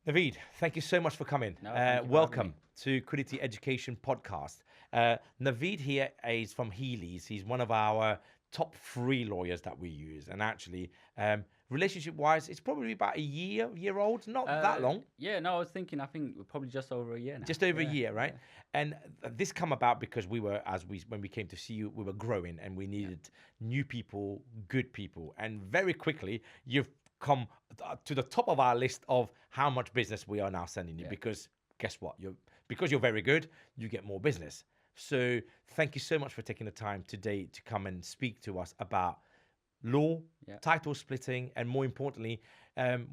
Navid, thank you so much for coming. No, thank you for having Welcome me. to Quiddity Education Podcast. Navid here is from Healy's. He's one of our top three lawyers that we use. And actually, relationship-wise, it's probably about a year old, not that long. Yeah, no, I was thinking. I think we're probably just over a year now. Just over a Yeah, year, right? yeah, And this come about because we were, when we came to see you, we were growing and we needed new people, good people, and very quickly you've come to the top of our list of how much business we are now sending you. Yeah. Because guess what? Because you're very good, you get more business. So thank you so much for taking the time today to come and speak to us about law, Yeah. title splitting, and more importantly,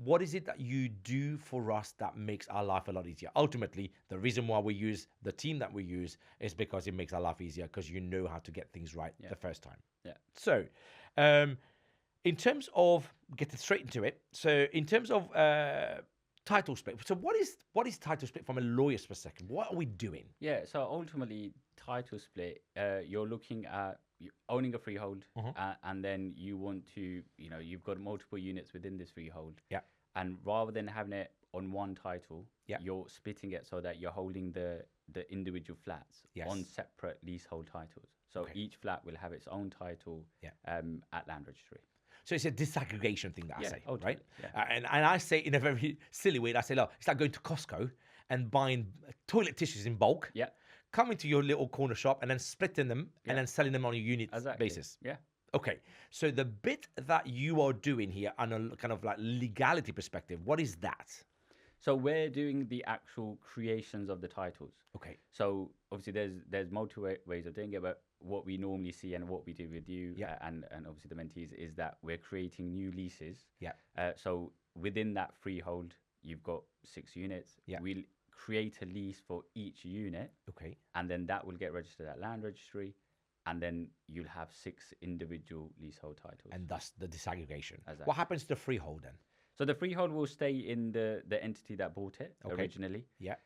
what is it that you do for us that makes our life a lot easier? Ultimately, the reason why we use the team that we use is because it makes our life easier because you know how to get things right Yeah. the first time. Yeah. So, in terms of getting straight into it, so in terms of title split, so what is title split from a lawyer's perspective? What are we doing? Yeah. So ultimately, title split. You're looking at owning a freehold, and then you want to, you've got multiple units within this freehold. Yeah. And rather than having it on one title, Yeah. you're splitting it so that you're holding the individual flats Yes. on separate leasehold titles. So Okay. each flat will have its own title Yeah. at land registry. So it's a disaggregation thing that I Yeah, say, right? ultimately, yeah. And I say in a very silly way, I say, look, it's like going to Costco and buying toilet tissues in bulk, Yeah. coming to your little corner shop and then splitting them Yeah. and then selling them on a unit Exactly. basis. Yeah. Okay, so the bit that you are doing here on a kind of like legality perspective, what is that? So we're doing the actual creations of the titles. Okay, So obviously there's multiple ways of doing it, but what we normally see and what we do with you Yeah. and obviously the mentees is that we're creating new leases. yeah, So within that freehold, you've got 6 units. Yeah. We'll create a lease for each unit, okay, and then that will get registered at land registry, and then you'll have 6 individual leasehold titles. and thus the disaggregation. Exactly. What happens to the freehold then? So the freehold will stay in the entity that bought it Okay. originally. Yeah,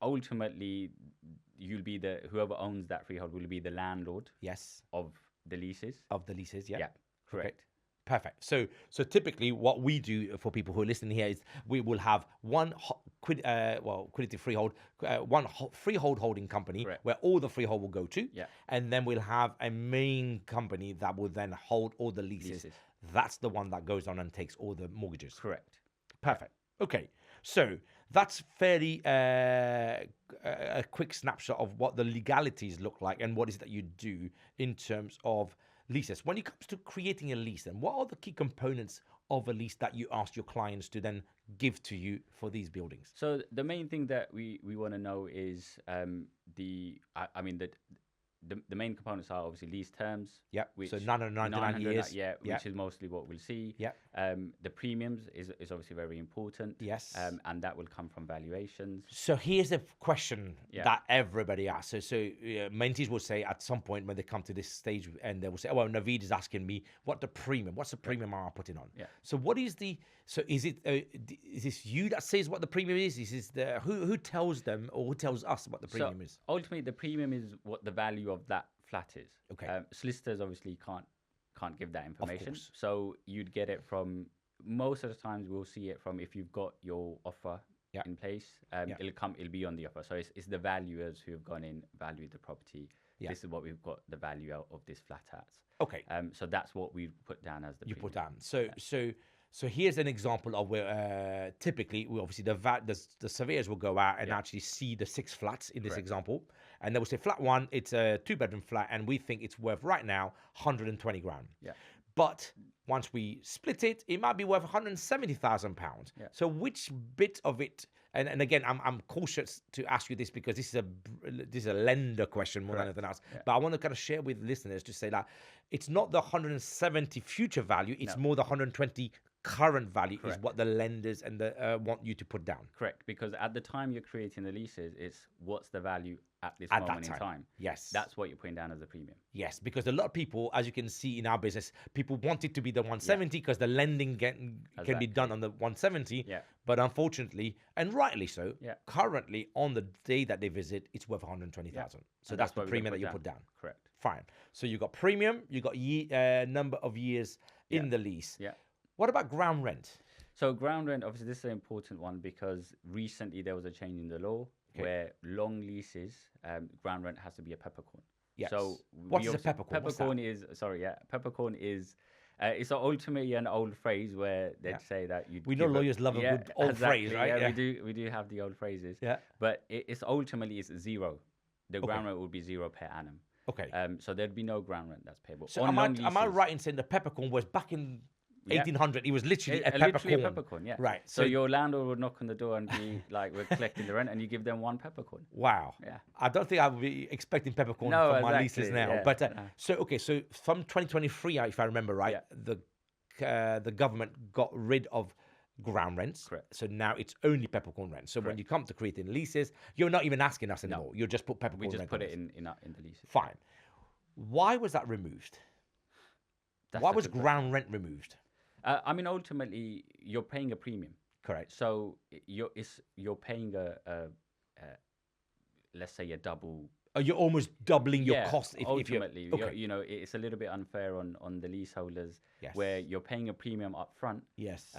Ultimately, whoever owns that freehold will be the landlord yes, of the leases. of the leases, yeah. Yeah, correct. Perfect. So typically, what we do for people who are listening here is we will have one Quiddity freehold, freehold holding company Correct. where all the freehold will go to, Yeah. and then we'll have a main company that will then hold all the leases. Leases. That's the one that goes on and takes all the mortgages. Correct. Perfect. Okay, so that's fairly a quick snapshot of what the legalities look like and what is that you do in terms of leases. When it comes to creating a lease, then what are the key components of a lease that you ask your clients to then give to you for these buildings? So the main thing that we want to know is the main components are obviously lease terms. Yeah. Which So 999 years. Yeah, Yeah. which is mostly what we'll see. Yeah. The premiums is obviously very important. Yes. And that will come from valuations. So here's a question Yeah. that everybody asks. So mentees will say at some point when they come to this stage and they will say, oh, well, Navid is asking me what's the premium I'm putting on? Yeah. So is this you that says what the premium is? Is this who tells them or who tells us what the premium is? Ultimately, the premium is what the value of that flat is. Okay. Solicitors obviously can't give that information. course. So you'd get it from, most of the times we'll see it from, if you've got your offer Yeah. in place, Yeah. it'll be on the offer. So it's the valuers who have gone in, valued the property. Yeah. This is what we've got the value out of this flat at. Okay. So that's what we put down as the You premium. put down. So here's an example of where typically, obviously, the surveyors will go out and actually see the 6 flats in this Correct. example, and they will say flat 1, it's a 2-bedroom flat, and we think it's worth right now 120 grand. Yeah. But once we split it, it might be worth 170,000 pounds. Yeah. So which bit of it? And again, I'm cautious to ask you this because this is a lender question more than Correct. anything else. Yeah. But I want to kind of share with listeners to say that it's not the 170 future value; it's No. more the 120 current value is Correct. what the lenders and the want you to put down. Correct, because at the time you're creating the leases, it's what's the value at this At that moment in time. time. Yes. That's what you're putting down as a premium. Yes, because a lot of people, as you can see in our business, people want it to be the 170 because the lending can be done Exactly. on the 170. Yeah. But unfortunately, and rightly so, Yeah. currently on the day that they visit, it's worth 120,000. So And that's the what we're premium gonna that you put down. Correct. Fine. So you got premium, you got number of years in the lease. Yeah. What about ground rent? So ground rent, obviously, this is an important one because recently there was a change in the law where long leases, ground rent has to be a peppercorn. Yes. So What is a peppercorn? Peppercorn is peppercorn is. It's ultimately an old phrase where they'd say that you. We know lawyers love a good old phrase, right? Yeah, we do have the old phrases. Yeah. But it's ultimately it's zero. The ground rent would be zero per annum. Okay. So there'd be no ground rent that's payable. So am I right in saying the peppercorn was back in 1800? It was literally a peppercorn. Literally a peppercorn, yeah. Right. So your landlord would knock on the door and be like, "We're collecting the rent," and you give them one peppercorn. Wow. Yeah. I don't think I would be expecting peppercorn from my leases now. Yeah, but so from 2023, if I remember right, the government got rid of ground rents. Correct. So now it's only peppercorn rent. So when you come to creating leases, you're not even asking us anymore. You just put peppercorn rent. We just put it in the leases. Fine. Why was that removed? Why was ground rent removed? I mean, ultimately, you're paying a premium. Correct. So you're paying a let's say a double. You're almost doubling your cost. Ultimately, it's a little bit unfair on the leaseholders where you're paying a premium up front. Yes.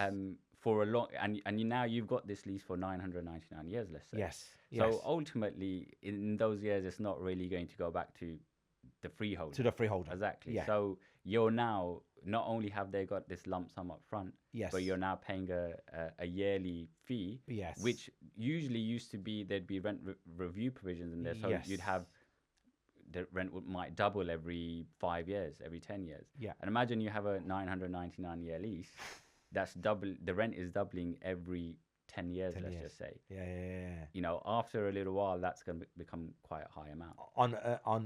For a long now you've got this lease for 999 years, let's say. Yes. So ultimately, in those years, it's not really going to go back to the freeholder. To the freeholder. Exactly. Yeah. So you're now not only have they got this lump sum up front, but you're now paying a yearly fee, which usually used to be there'd be rent review provisions in there, so you'd have the rent might double every 5 years, every 10 years. Yeah. And imagine you have a 999-year lease, that's double. The rent is doubling every 10 years, let's just say. Yeah. After a little while, that's going to become quite a high amount.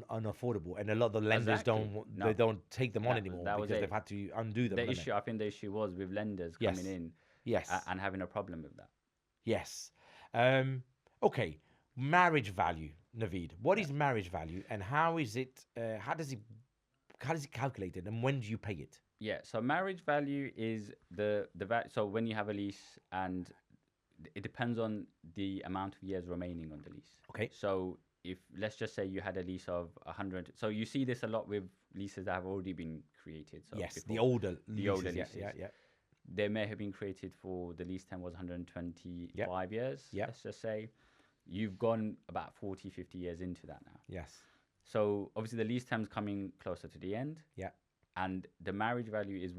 Unaffordable, and a lot of the lenders don't take them on anymore because they've had to undo them. I think the issue was with lenders coming in, and having a problem with that. Yes. Okay. Marriage value, Navid. What is marriage value, and how is it? How does it calculated, and when do you pay it? Yeah. So marriage value is the value. So when you have a lease and it depends on the amount of years remaining on the lease. Okay. So if let's just say you had a lease of 100, so you see this a lot with leases that have already been created. So yes, the older leases. Yeah. They may have been created for the lease term was 125 years. Yeah. Let's just say you've gone about 40, 50 years into that now. Yes. So obviously the lease term's coming closer to the end. Yeah. And the marriage value is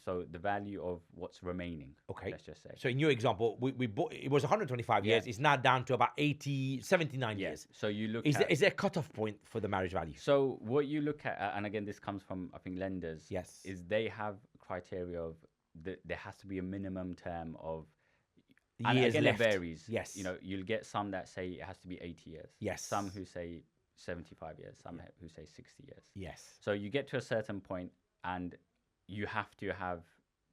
so the value of what's remaining. Okay. Let's just say. So in your example, we bought, it was 125 years. It's now down to about 79 years. So you look is there a cutoff point for the marriage value? So what you look at, and again, this comes from, I think, lenders. Yes. Is they have criteria of there has to be a minimum term of years and again, left. It varies. Yes. You'll get some that say it has to be 80 years. Yes. Some who say 75 years, some who say 60 years. Yes. So you get to a certain point and you have to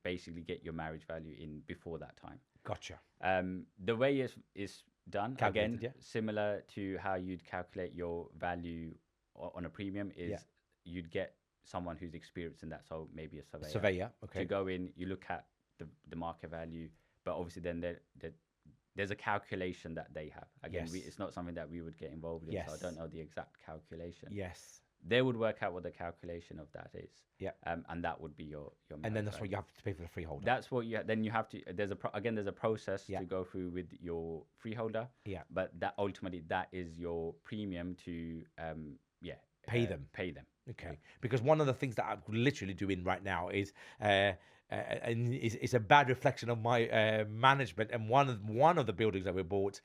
basically get your marriage value in before that time. Gotcha. The way it's done, calculated, again, similar to how you'd calculate your value on a premium is you'd get someone who's experienced in that. So maybe a surveyor. Okay. To go in, you look at the market value, but obviously then there's a calculation that they have. Again, it's not something that we would get involved in, so I don't know the exact calculation. Yes. They would work out what the calculation of that is. Yeah. And that would be your and then that's what you have to pay for the freeholder. That's what then you have to, there's a process to go through with your freeholder. Yeah. But that ultimately, that is your premium to, pay them. Pay them. Okay. Because one of the things that I'm literally doing right now is, and it's a bad reflection of my management. And one of the buildings that we bought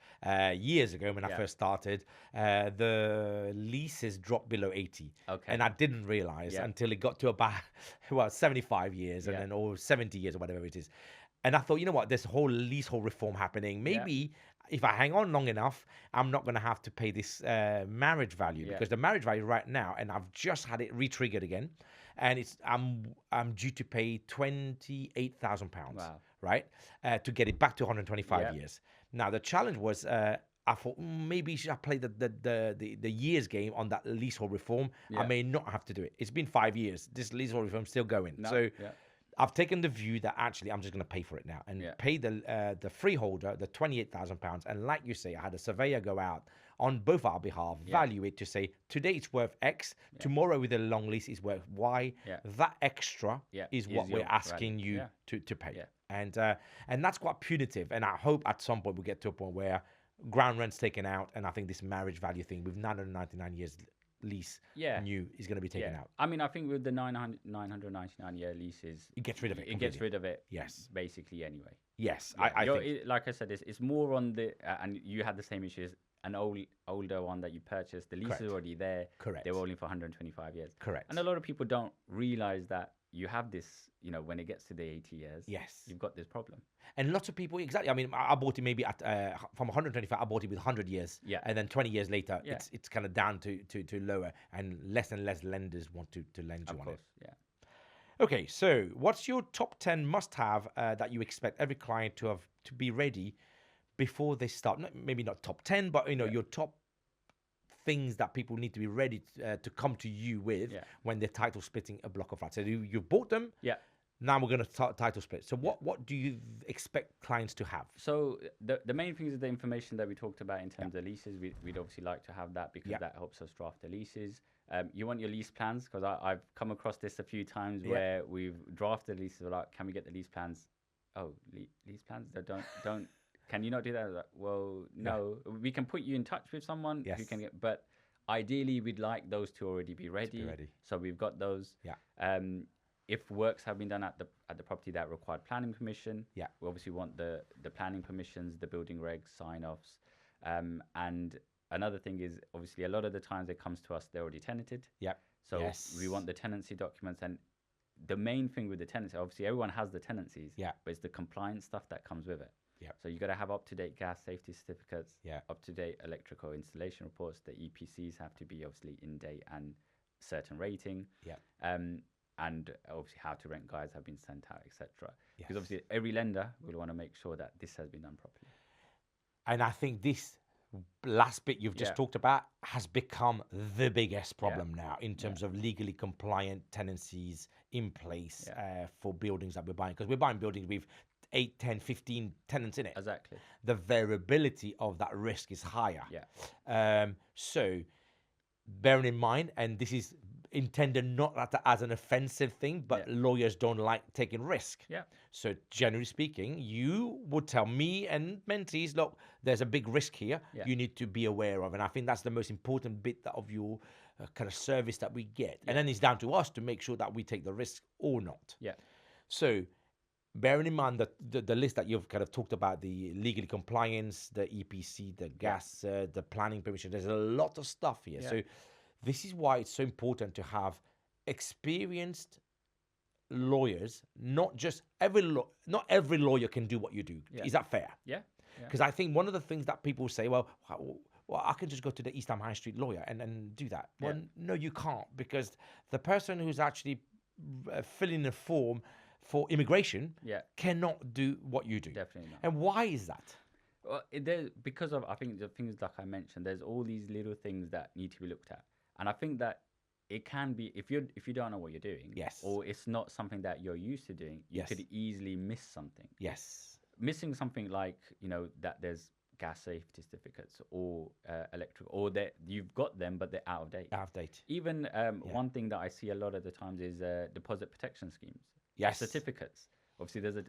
years ago when I first started, the leases dropped below 80. Okay. And I didn't realize until it got to about 75 years and then or 70 years or whatever it is. And I thought, you know what, this whole leasehold reform happening, maybe if I hang on long enough, I'm not going to have to pay this marriage value because the marriage value right now, and I've just had it re-triggered again, and I'm due to pay £28,000, right, to get it back to 125 years. Now the challenge was I thought maybe should I play the years game on that leasehold reform. I may not have to do it. It's been 5 years. This leasehold reform is still going. I've taken the view that actually I'm just going to pay for it now and pay the freeholder the £28,000. And like you say, I had a surveyor go out on both our behalf, value it to say today it's worth X, tomorrow with a long lease is worth Y. That extra is what we're asking you to pay. And that's quite punitive. And I hope at some point we get to a point where ground rent's taken out, and I think this marriage value thing with 999 years lease new is going to be taken out. I mean, I think with the 999 year leases, it gets rid of it. It gets rid of it. Yes, basically anyway. Yes, I think. Like I said, it's more on the and you had the same issues. An older one that you purchased, the lease is already there. Correct. They're rolling for 125 years. Correct. And a lot of people don't realize that you have this, when it gets to the 80 years, you've got this problem. And lots of people, exactly. I mean, I bought it maybe at from 125. I bought it with 100 years. Yeah. And then 20 years later, it's kind of down to lower, and less lenders want to lend you on it. Yeah. Okay, so what's your top 10 must-have that you expect every client to be ready before they start? Maybe not top 10, but your top things that people need to be ready to come to you with when they're title splitting a block of flats. So you bought them. Yeah. Now we're going to title split. So what do you expect clients to have? So the main things is the information that we talked about in terms of leases. We'd obviously like to have that because that helps us draft the leases. You want your lease plans, because I've come across this a few times where we've drafted leases. We're like, can we get the lease plans? Oh, lease plans? Don't. Can you not do that? Like, well, no. We can put you in touch with someone who can get, but ideally we'd like those to already be ready. So we've got those. Yeah. If works have been done at the property that required planning permission, we obviously want the planning permissions, the building regs, sign-offs. And another thing is, obviously, a lot of the times it comes to us, they're already tenanted. Yeah. So we want the tenancy documents. And the main thing with the tenancy, obviously, everyone has the tenancies, but it's the compliance stuff that comes with it. Yeah. So you got to have up-to-date gas safety certificates, Yeah. up-to-date electrical installation reports. The EPCs have to be obviously in date and certain rating. Yeah. And obviously how to rent guides have been sent out, etc. Yes. Because obviously every lender will want to make sure that this has been done properly. And I think this last bit you've just talked about has become the biggest problem now in terms of legally compliant tenancies in place for buildings that we're buying. Because we're buying buildings with 8, 10, 15 tenants in it. Exactly. The variability of that risk is higher. Yeah. So bearing in mind, and this is intended not as an offensive thing, but lawyers don't like taking risk. Yeah. So generally speaking, you would tell me and mentees, look, there's a big risk here. Yeah. You need to be aware of. And I think that's the most important bit of your kind of service that we get. And then it's down to us to make sure that we take the risk or not. Yeah. So bearing in mind that the list that you've kind of talked about, the legally compliance, the EPC, the gas, the planning permission, there's a lot of stuff here. Yeah. So this is why it's so important to have experienced lawyers. Not every lawyer can do what you do. Yeah. Is that fair? Yeah. Because I think one of the things that people say, well, I can just go to the East Ham High Street lawyer and do that. Well, no, you can't, because the person who's actually filling a form for immigration cannot do what you do. Definitely not. And why is that? Well, because of, I think, the things like I mentioned, there's all these little things that need to be looked at. And I think that it can be, if you don't know what you're doing, or it's not something that you're used to doing, you could easily miss something. Yes. Missing something like, that there's gas safety certificates or electrical, or that you've got them, but they're out of date. Out of date. Even one thing that I see a lot of the times is deposit protection schemes. Yes. Certificates. Obviously,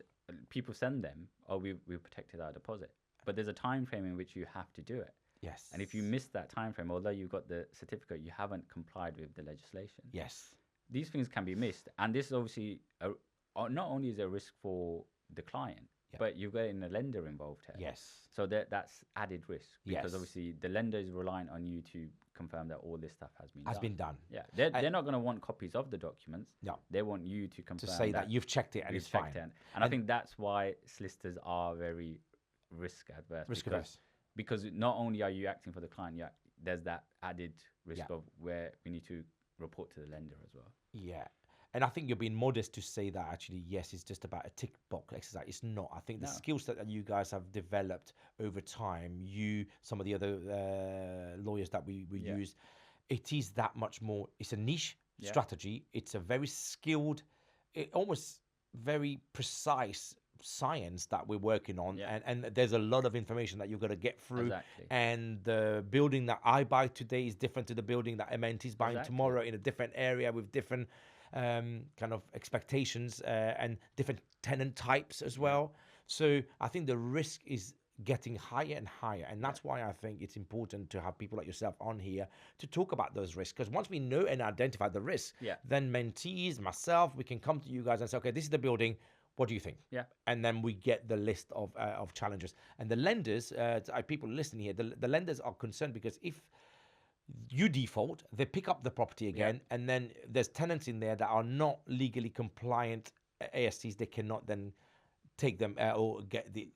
people send them, we've protected our deposit. But there's a time frame in which you have to do it. Yes. And if you miss that time frame, although you've got the certificate, you haven't complied with the legislation. Yes. These things can be missed. And this is obviously, not only is a risk for the client, but you've got a lender involved here. Yes. So that's added risk. Because obviously the lender is reliant on you to confirm that all this stuff has been done. Yeah. They're not going to want copies of the documents. No. They want you to confirm to say that you've checked it and it's fine. And I think that's why solicitors are very risk adverse. Because not only are you acting for the client, there's that added risk of where we need to report to the lender as well. Yeah. And I think you're being modest to say that actually, yes, it's just about a tick box exercise. It's not. I think the skill set that you guys have developed over time, some of the other lawyers that we use, it is that much more. It's a niche strategy. It's a very skilled, almost very precise science that we're working on, and there's a lot of information that you've got to get through. Exactly. And the building that I buy today is different to the building that MNT is buying tomorrow in a different area with different kind of expectations and different tenant types as well. So I think the risk is getting higher and higher, and that's why I think it's important to have people like yourself on here to talk about those risks, because once we know and identify the risk, then mentees, myself, we can come to you guys and say, okay, this is the building, what do you think? And then we get the list of challenges. And the lenders, people listening here, the lenders are concerned because if you default, they pick up the property again, and then there's tenants in there that are not legally compliant ASTs, they cannot then take them or get the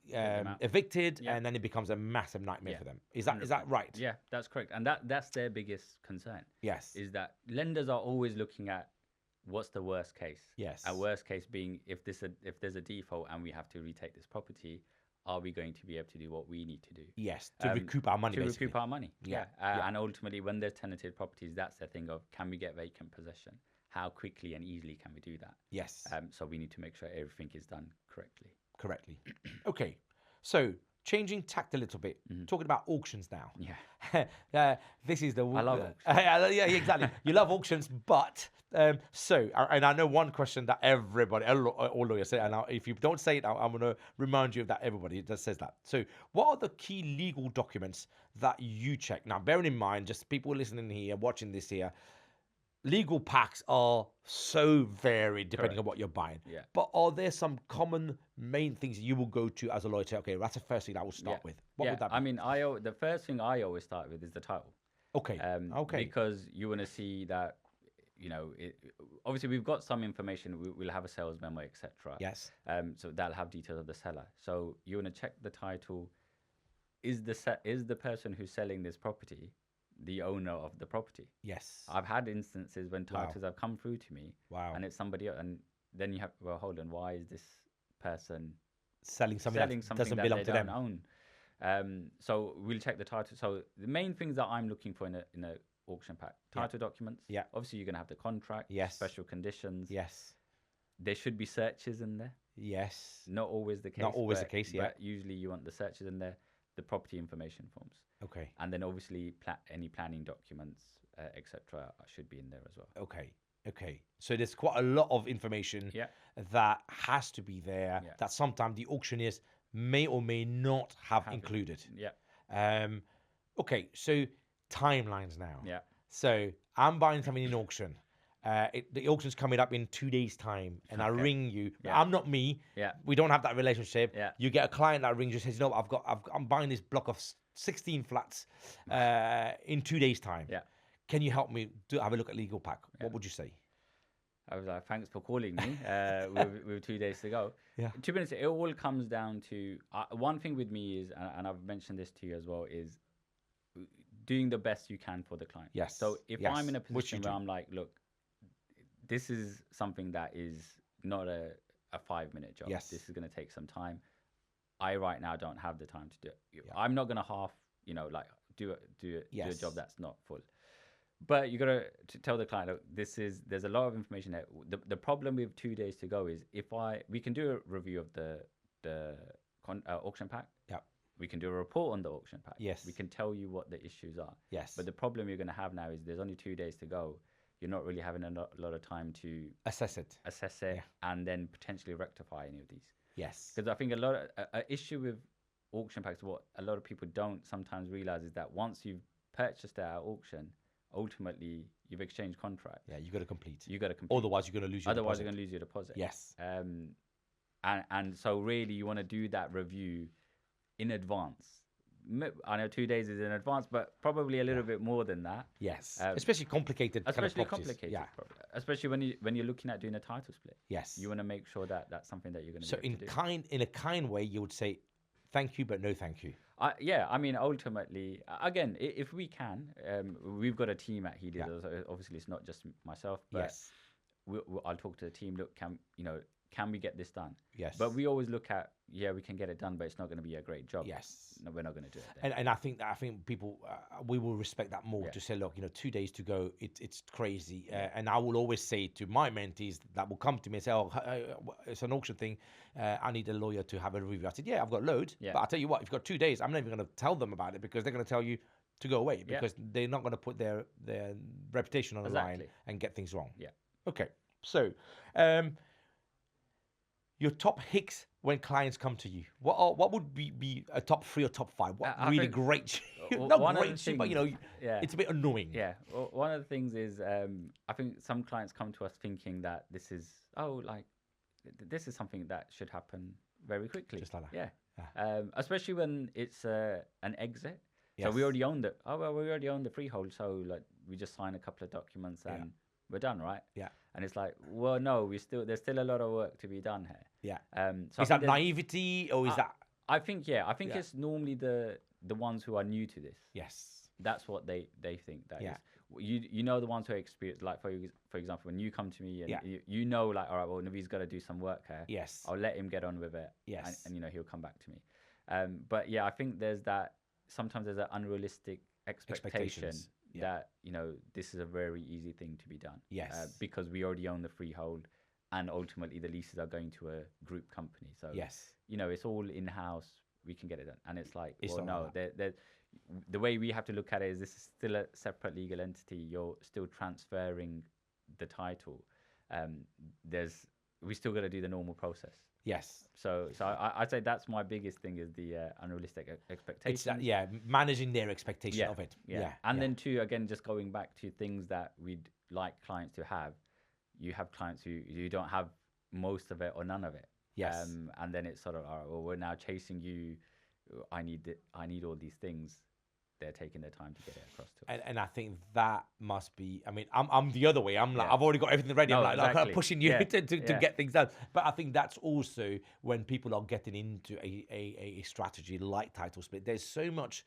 evicted, and then it becomes a massive nightmare for them. Is that right? Yeah, that's correct. And that's their biggest concern. Yes. Is that lenders are always looking at what's the worst case. Yes. A worst case being if there's a default and we have to retake this property, are we going to be able to do what we need to do? Yes, to recoup our money, basically. Recoup our money, And ultimately, when there's tenanted properties, that's the thing of, can we get vacant possession? How quickly and easily can we do that? Yes. So we need to make sure everything is done correctly. Okay, so changing tact a little bit, talking about auctions now. This is the... I love auctions. Yeah, exactly. You love auctions, but... and I know one question that everybody, all lawyers say, and if you don't say it, I'm going to remind you of that. Everybody just says that. So what are the key legal documents that you check? Now, bearing in mind, just people listening here, watching this here, legal packs are so varied depending on what you're buying. But are there some common main things you will go to as a lawyer? Okay, that's the first thing I will start with. What would that be? I mean, the first thing I always start with is the title. Okay. Because you want to see that, obviously we've got some information. We'll have a sales memo, etc. Yes. So that'll have details of the seller. So you want to check the title. Is the person who's selling this property the owner of the property? Yes. I've had instances when titles have come through to me. And it's somebody else, and then you have, well, hold on, why is this person selling something that doesn't belong to them? Own? So we'll check the title. So the main things that I'm looking for in a auction pack: title documents. Obviously, you're going to have the contract. Special conditions. There should be searches in there. Not always the case. But usually you want the searches in there. The property information forms. Okay. And then obviously any planning documents, etc., should be in there as well. Okay. So there's quite a lot of information that has to be there that sometimes the auctioneers may or may not have included. Okay. So timelines now. So I'm buying something in auction. The auction's coming up in 2 days' time, and I ring you. I'm not me. We don't have that relationship. You get a client that rings you, says, I'm buying this block of 16 flats in 2 days' time. Can you help me have a look at legal pack? What would you say? I was like, thanks for calling me. With 2 days to go. To be honest, it all comes down to one thing with me is, and I've mentioned this to you as well, is doing the best you can for the client. So if I'm in a position where I'm like, look, this is something that is not a 5-minute job. This is going to take some time. I right now don't have the time to do it. I'm not going to half, do a job that's not full. But you got to tell the client, look, there's a lot of information there. The problem with 2 days to go is we can do a review of the auction pack. We can do a report on the auction pack. We can tell you what the issues are. But the problem you're going to have now is there's only 2 days to go. You're not really having a lot of time to assess it, and then potentially rectify any of these. Because I think an issue with auction packs, what a lot of people don't sometimes realize is that once you've purchased it at auction, ultimately you've exchanged contract. You got to complete. Otherwise, you're going to lose your deposit. Otherwise, you're going to lose your deposit. And so really, you want to do that review in advance. I know 2 days is in advance, but probably a little bit more than that. Especially complicated. Especially especially when you're looking at doing a title split. You want to make sure that that's something that you're going to. So in a kind way, you would say, thank you, but no thank you. I mean, ultimately, again, if we can, we've got a team at Healy. Obviously, it's not just myself, but I'll talk to the team. Look, can we get this done? But we always look at, we can get it done, but it's not going to be a great job. No, we're not going to do it. And I think people, we will respect that more to say, look, 2 days to go, it's crazy. And I will always say to my mentees that will come to me and say, it's an auction thing. I need a lawyer to have a review. I said, I've got loads, but I'll tell you what, if you've got 2 days, I'm not even going to tell them about it because they're going to tell you to go away because they're not going to put their reputation on the line and get things wrong. Yeah. Okay. So, your top hicks when clients come to you. What would be a top 3 or top 5? What really great? Not great, but it's a bit annoying. Yeah. Well, one of the things is I think some clients come to us thinking that this is this is something that should happen very quickly. Just like that. Yeah. Especially when it's an exit. Yes. So we already own we already own the freehold. So like we just sign a couple of documents and we're done, right? Yeah. And it's like, well, no, there's still a lot of work to be done here. Yeah. So is that naivety or is that? I think it's normally the ones who are new to this. Yes. That's what they think that is. You know the ones who are experienced, like for example, when you come to me and you know like, all right, well, Navid's got to do some work here. Yes. I'll let him get on with it. Yes. And he'll come back to me. But I think sometimes there's an unrealistic expectation that this is a very easy thing to be done. Yes. Because we already own the freehold, and ultimately the leases are going to a group company. So it's all in house. We can get it done, and it's like, the way we have to look at it is this is still a separate legal entity. You're still transferring the title. We still got to do the normal process. Yes. So I'd say that's my biggest thing is the unrealistic expectations. It's managing their expectation of it. And then too, again, just going back to things that we'd like clients to have. You have clients who you don't have most of it or none of it. Yes. And then it's sort of, all right, well, we're now chasing you. I need all these things. They're taking their time to get it across to us. And I think that must be, I mean, I'm the other way. I'm like, I've already got everything ready. I'm I'm pushing you to get things done. But I think that's also when people are getting into a strategy like title split. There's so much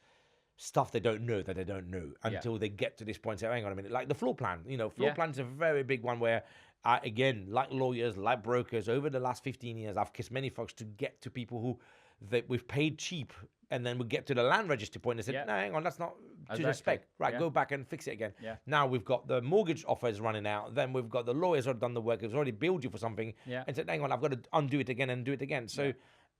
stuff they don't know until they get to this point. Say, hang on a minute, like the floor plan. Floor plan's a very big one where, again, like lawyers, like brokers, over the last 15 years, I've kissed many folks to get to people who that we've paid cheap, and then we get to the land registry point and said, no, hang on, that's not to the spec. Right, go back and fix it again. Now we've got the mortgage offers running out. Then we've got the lawyers who have done the work. It's already billed you for something. And said, hang on, I've got to undo it again and do it again. So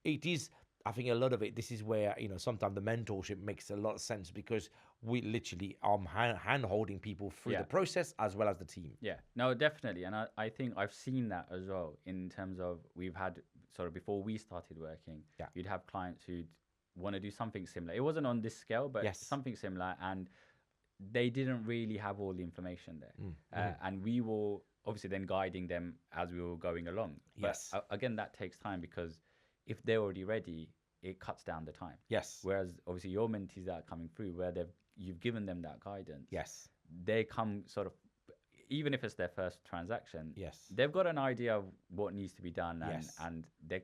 it is, I think a lot of it, this is where, sometimes the mentorship makes a lot of sense because we literally are hand-holding people through the process as well as the team. Yeah, no, definitely. And I think I've seen that as well in terms of we've had sort of before we started working, you'd have clients who'd want to do something similar. It wasn't on this scale, but something similar. And they didn't really have all the information there. And we were obviously then guiding them as we were going along. But again, that takes time because if they're already ready, it cuts down the time. Yes. Whereas obviously your mentees that are coming through, where you've given them that guidance. Yes. They come sort of, even if it's their first transaction. Yes. They've got an idea of what needs to be done, and they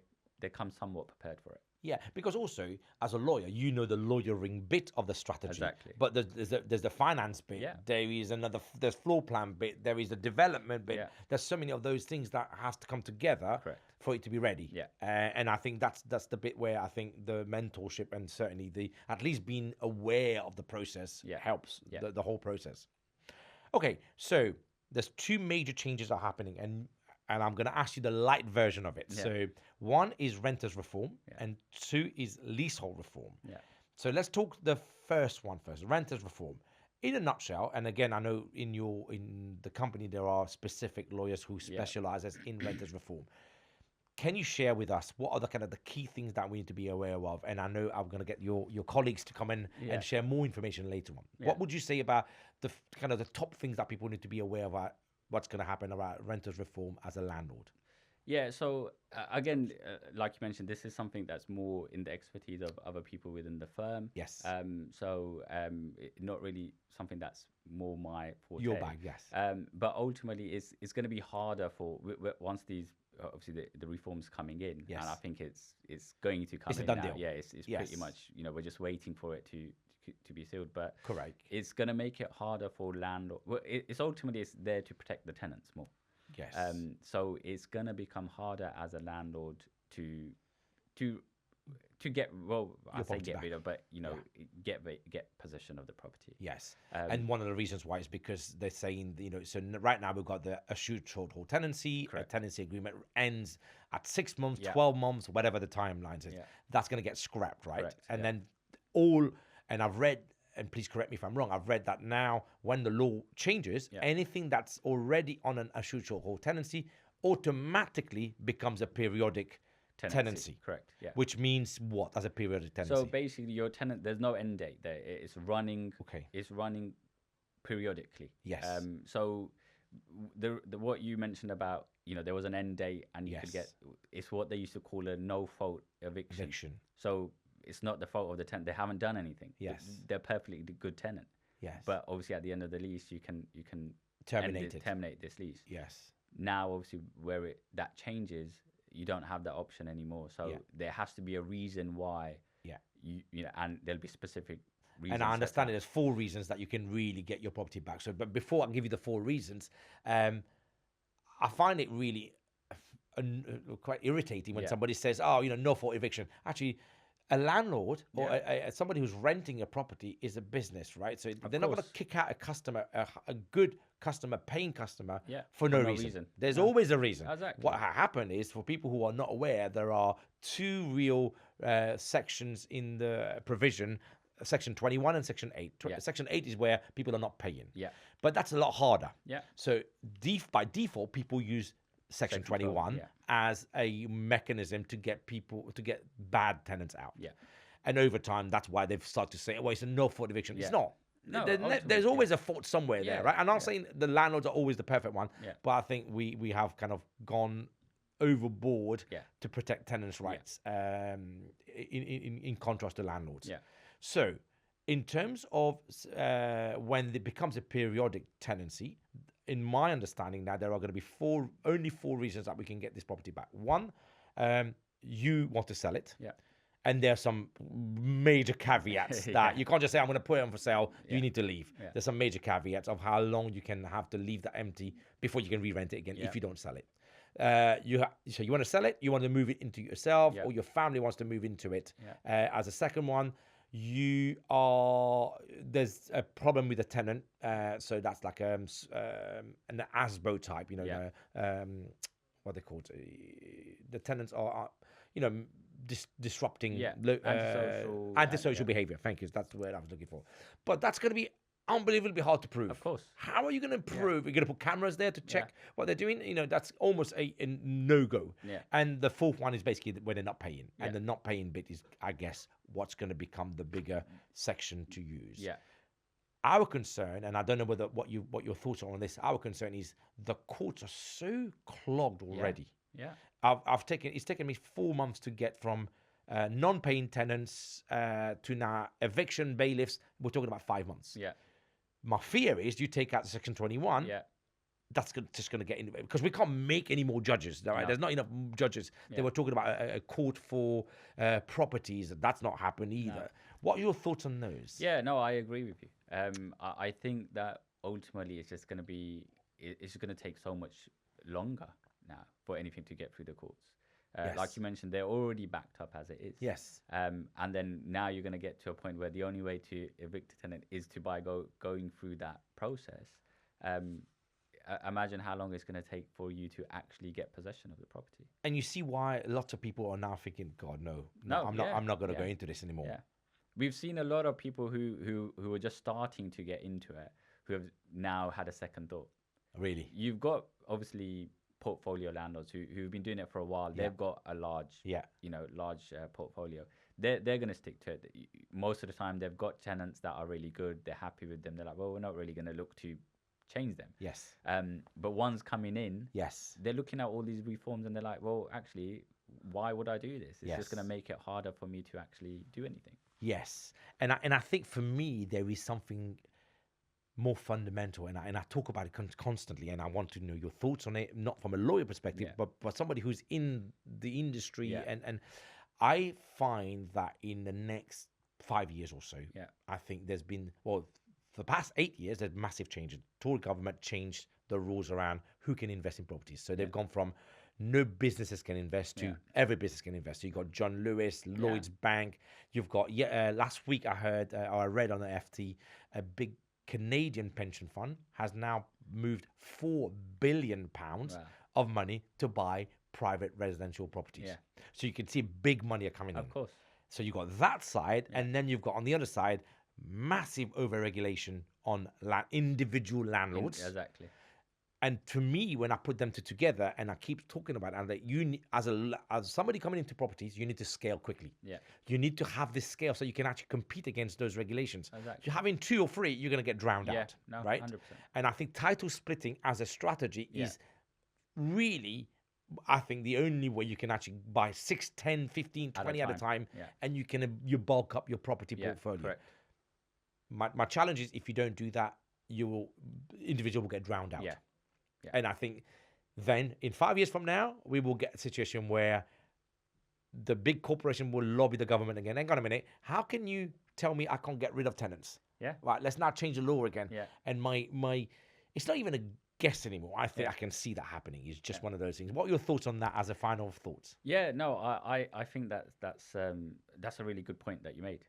come somewhat prepared for it. Yeah, because also as a lawyer, the lawyering bit of the strategy. Exactly. But there's the finance bit. Yeah. There's floor plan bit. There is the development bit. Yeah. There's so many of those things that has to come together for it to be ready. Yeah. And I think that's the bit where I think the mentorship and certainly at least being aware of the process helps the whole process. Okay, so there's two major changes are happening, and I'm going to ask you the light version of it. Yeah. So one is renters reform, and two is leasehold reform. Yeah. So let's talk the first one first, renters reform. In a nutshell, and again, I know in the company there are specific lawyers who specialize in renters reform. Can you share with us what are the kind of the key things that we need to be aware of? And I know I'm going to get your colleagues to come in and share more information later on. Yeah. What would you say about the kind of the top things that people need to be aware of what's going to happen about renters reform as a landlord? Yeah, so again, like you mentioned, this is something that's more in the expertise of other people within the firm. Yes. Not really something that's more my forte. Your bag, yes. But ultimately, it's going to be harder for once these obviously the reforms coming in, and I think it's going to come. It's in a done now. deal. Yeah, it's pretty much we're just waiting for it to be sealed, but correct. It's going to make it harder for landlord. Well, it's ultimately there to protect the tenants more. Yes. So it's going to become harder as a landlord to get get rid of, but get possession of the property. Yes. And one of the reasons why is because they're saying so right now we've got the assured short-haul tenancy. Correct. A tenancy agreement ends at 6 months, 12 months, whatever the timelines is. Yeah. That's going to get scrapped, right? Correct. And then and I've read and please correct me if I'm wrong, I've read that now when the law changes, anything that's already on an assured hold tenancy automatically becomes a periodic tenancy. Correct. Yeah. Which means what as a periodic tenancy? So basically, your tenant, there's no end date there. It's running. Okay. It's running periodically. Yes. So the what you mentioned about, there was an end date and you could get. It's what they used to call a no fault eviction. So it's not the fault of the tenant. They haven't done anything. Yes. They're perfectly good tenant. Yes. But obviously, at the end of the lease, you can terminate this lease. Yes. Now, obviously, where that changes, you don't have that option anymore. So there has to be a reason why. Yeah. And there'll be specific reasons. And I understand there's 4 reasons that you can really get your property back. So, but before I give you the 4 reasons, I find it really quite irritating when somebody says, "Oh, no fault eviction." Actually, a landlord or somebody who's renting a property is a business, right? So they're not going to kick out a customer, a good customer, paying customer, for no reason. There's always a reason. Exactly. What happened is, for people who are not aware, there are 2 real sections in the provision. Section 21 and Section 8. Section 8 is where people are not paying. Yeah. But that's a lot harder. Yeah. So by default, people use Section 21 as a mechanism to get bad tenants out. Yeah. And over time, that's why they've started to say, "Oh, it's a no fault eviction." It's not. No, there's always a fault somewhere there, right? I'm not saying the landlords are always the perfect one, but I think we have kind of gone overboard to protect tenants' rights in contrast to landlords. Yeah. So, in terms of when it becomes a periodic tenancy, in my understanding now, there are going to be only four reasons that we can get this property back. One, you want to sell it. Yeah. And there are some major caveats that you can't just say, "I'm going to put it on for sale." You need to leave. Yeah. There's some major caveats of how long you can have to leave that empty before you can re-rent it again if you don't sell it. So you want to sell it, you want to move it into yourself, or your family wants to move into it. As a second one, there's a problem with the tenant, so that's like an ASBO type, what they called. The tenants are disrupting antisocial behavior. Thank you. That's the word I was looking for. But that's going to be unbelievably hard to prove. Of course. How are you going to prove? You're going to put cameras there to check what they're doing? That's almost a no-go. Yeah. And the fourth one is basically when they're not paying. And the not paying bit is, I guess, what's going to become the bigger section to use. Yeah. Our concern, and I don't know what your thoughts are on this, our concern is the courts are so clogged already. Yeah. It's taken me 4 months to get from non-paying tenants to now eviction bailiffs. We're talking about 5 months. Yeah. My fear is you take out Section 21. Yeah. That's just going to get in because we can't make any more judges. Right? No. There's not enough judges. Yeah. They were talking about a court for properties. That's not happened either. No. What are your thoughts on those? Yeah, no, I agree with you. I think that ultimately it's just going to take so much longer now for anything to get through the courts. Like you mentioned, they're already backed up as it is. Yes. And then now you're going to get to a point where the only way to evict a tenant is going through that process. Imagine how long it's going to take for you to actually get possession of the property. And you see why lots of people are now thinking, "God, no, I'm not going to go into this anymore." Yeah. We've seen a lot of people who are just starting to get into it who have now had a second thought. Really? You've got obviously portfolio landlords who've been doing it for a while. They've got a large portfolio. They're going to stick to it. Most of the time they've got tenants that are really good. They're happy with them. They're like, well, we're not really going to look to change them. Yes. But ones coming in, they're looking at all these reforms and they're like, well, actually, why would I do this? It's just going to make it harder for me to actually do anything. Yes. And I think for me, there is something more fundamental, and I talk about it constantly, and I want to know your thoughts on it, not from a lawyer perspective, but somebody who's in the industry. And I find that in the next 5 years or so, I think there's been, for the past 8 years, there's massive changes. The Tory government changed the rules around who can invest in properties. So they've gone from no businesses can invest to every business can invest. So you've got John Lewis, Lloyd's Bank. You've got, last week I heard, or I read on the FT, a big Canadian pension fund has now moved £4 billion of money to buy private residential properties. So you can see big money are coming in. Of course. So you've got that side, and then you've got on the other side, massive over-regulation on individual landlords. Exactly. And to me, when I put them together, and I keep talking about it, that you as somebody coming into properties, you need to scale quickly. Yeah. You need to have this scale so you can actually compete against those regulations. Exactly. If you're having 2 or 3, you're going to get drowned out. No, right? 100%. And I think title splitting as a strategy is really, I think, the only way you can actually buy 6, 10, 15, 20 at a time, and you bulk up your property portfolio. Correct. My challenge is, if you don't do that, individual will get drowned out. Yeah. And I think then in 5 years from now, we will get a situation where the big corporation will lobby the government again. Hang on a minute. How can you tell me I can't get rid of tenants? Yeah. Right. Let's now change the law again. Yeah. And my it's not even a guess anymore. I think I can see that happening. It's just one of those things. What are your thoughts on that as a final thoughts? Yeah. No, I think that's a really good point that you made.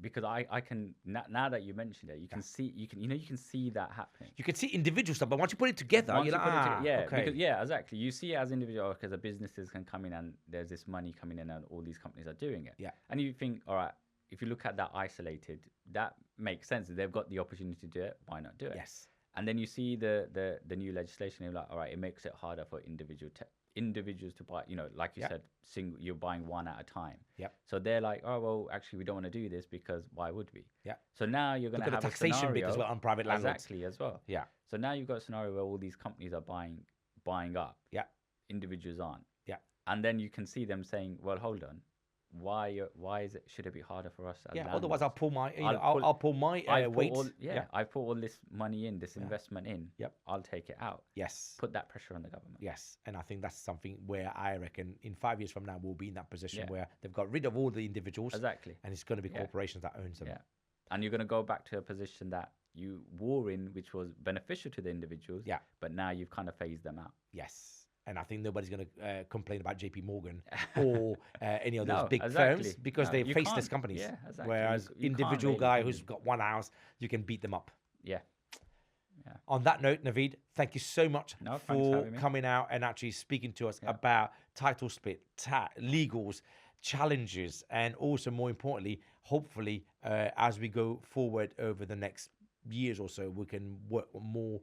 Because I can now that you mentioned it, you can see that happening. You can see individual stuff, but once you put it together, you're like, because, exactly. You see it as individual, because the businesses can come in and there's this money coming in and all these companies are doing it. Yeah. And you think, all right, if you look at that isolated, that makes sense. They've got the opportunity to do it. Why not do it? Yes. And then you see the new legislation. You're like, all right, it makes it harder for individuals to buy, like you said, you're buying one at a time. Yep. So they're like, oh, well, actually, we don't want to do this, because why would we? Yeah. So now you're going to have a taxation bit as well on private landlords. Exactly, as well. Yeah. So now you've got a scenario where all these companies are buying up. Yeah. Individuals aren't. Yeah. And then you can see them saying, well, hold on. Why should it be harder for us? As landlords? Otherwise I'll pull my I'll pull my weight. I put all this money in, this investment in. Yep. I'll take it out. Yes. Put that pressure on the government. Yes. And I think that's something where I reckon in 5 years from now we'll be in that position where they've got rid of all the individuals. Exactly. And it's going to be corporations that owns them. Yeah. And you're going to go back to a position that you were in, which was beneficial to the individuals. Yeah. But now you've kind of phased them out. Yes. And I think nobody's going to complain about JP Morgan or any of those big firms, because they face these companies. Yeah, exactly. Whereas you individual really guy who's got one house, you can beat them up. Yeah. On that note, Navid, thank you so much for for coming out and actually speaking to us about title split, legals, challenges, and also, more importantly, hopefully, as we go forward over the next years or so, we can work more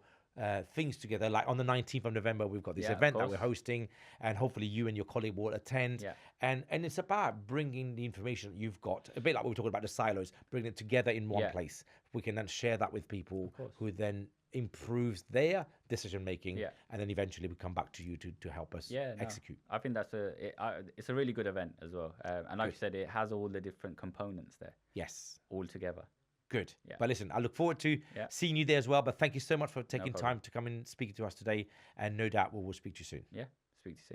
things together. Like on the 19th of November, we've got this event that we're hosting, and hopefully you and your colleague will attend. Yeah. And it's about bringing the information that you've got, a bit like we were talking about the silos, bringing it together in one place. We can then share that with people who then improves their decision making, and then eventually we come back to you to help us execute. I think it's a really good event as well. And like you said, it has all the different components there. Yes. All together. Good. Yeah. But listen, I look forward to seeing you there as well. But thank you so much for taking time to come and speak to us today. And no doubt we will speak to you soon. Yeah, speak to you soon.